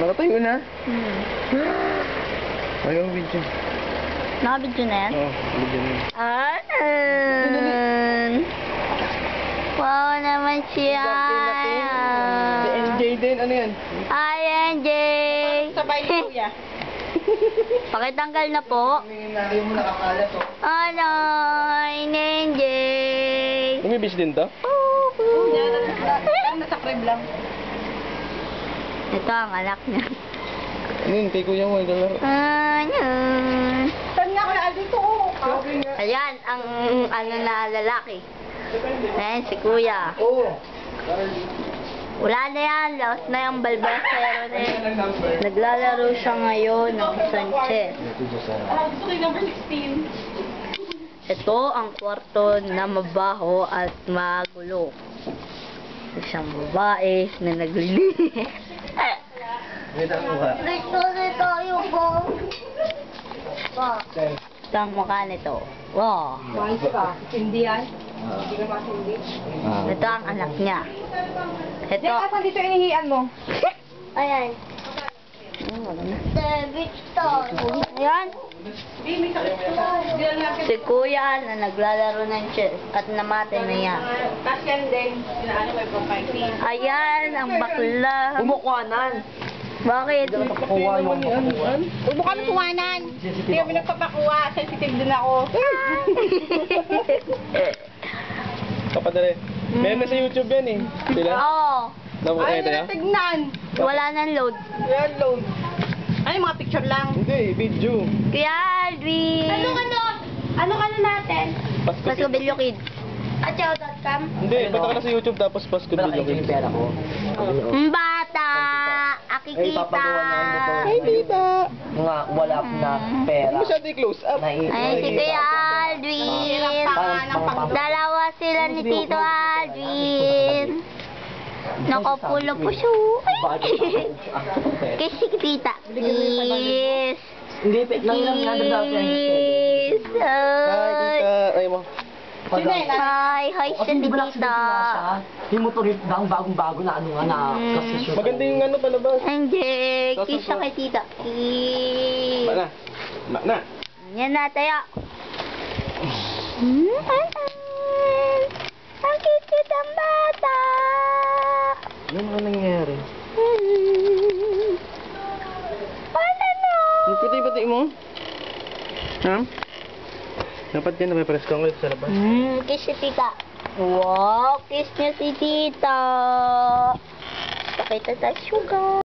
Nakatayo na? Ayaw video. Naka-video na yan? Oo, video na yan. Wow naman siya. Si NJ din, ano yan? Hi, NJ. Sabay ni Kuya. Pakitanggal na po. Ayaw mo nakakalat, oh. Ano, NJ. Umibis din to? Nasa crib lang. Ito ang anak niya. Ano yun, kay kuya mo, naglalaro. Saan nga kaya dito? Ayan, ang ano na lalaki. Ayan, si kuya. Oo. Wala na yan, lost na yung balbasero na yan. Naglalaro siya ngayon ng Sanchez. Gusto ko yung number 16. Ito ang kwarto na mabaho at magulo. Isang babae na naglilinis. Dito tayo po. Ito ang mukha nito. Wow. Mahal ka. Hindi yan. Hindi ka masindi. Ito ang anak niya. Ito. Diyan ka dito inihian mo. Ayan. Ayan. Si kuya na naglalaro ng chess at namatay na yan. Tapos yan din. Sinaano may profile. Ayan ang bakla. Umukwanan. Bakit? Nakakuha yung makakuha. Huwag mo kami kuwanan. Hindi kami nagpapakuha. Sensitive din ako. Kapadali. Meron na sa YouTube yan eh. Sila? Oo. Napakita Ay, niya? tignan. Wala nang load. Yan, load. Ano yung mga picture lang? Hindi, video. Kuya Alvin. Ano natin? Pasko. Paskubilyo Kid. Atyaw.com? Hindi, punta ka na sa YouTube tapos Pasko video. Bata. Akikita. Ay, tita. Nga wala na pera. Hindi masyado i-close up. Ay, si Kuya Alvin. Dalawa sila ni Tito Alvin. Nakapulo po siya. Kiss si Tita. Kiss. Hindi, lang daw siya. Kiss. Hi, tita. Ay mo. Hi, hi O, si hindi ba naksidente Tita. na siya? Yung motor yung bagong-bago na ano nga na kasi sure. Maganda yung ano palabas. Anjay, kiss siya kay Tita. Kiss. Mana? Mana? Yan na, tayo. Ang cute ang bata. Ano nga nangyari? Ano no? Ang puti-puti mo? Ha? Dapat yan, napapares ka ulit sa labas. Kiss si Tita. Wow, kiss niya si Tita. Pakita tayo, sugar.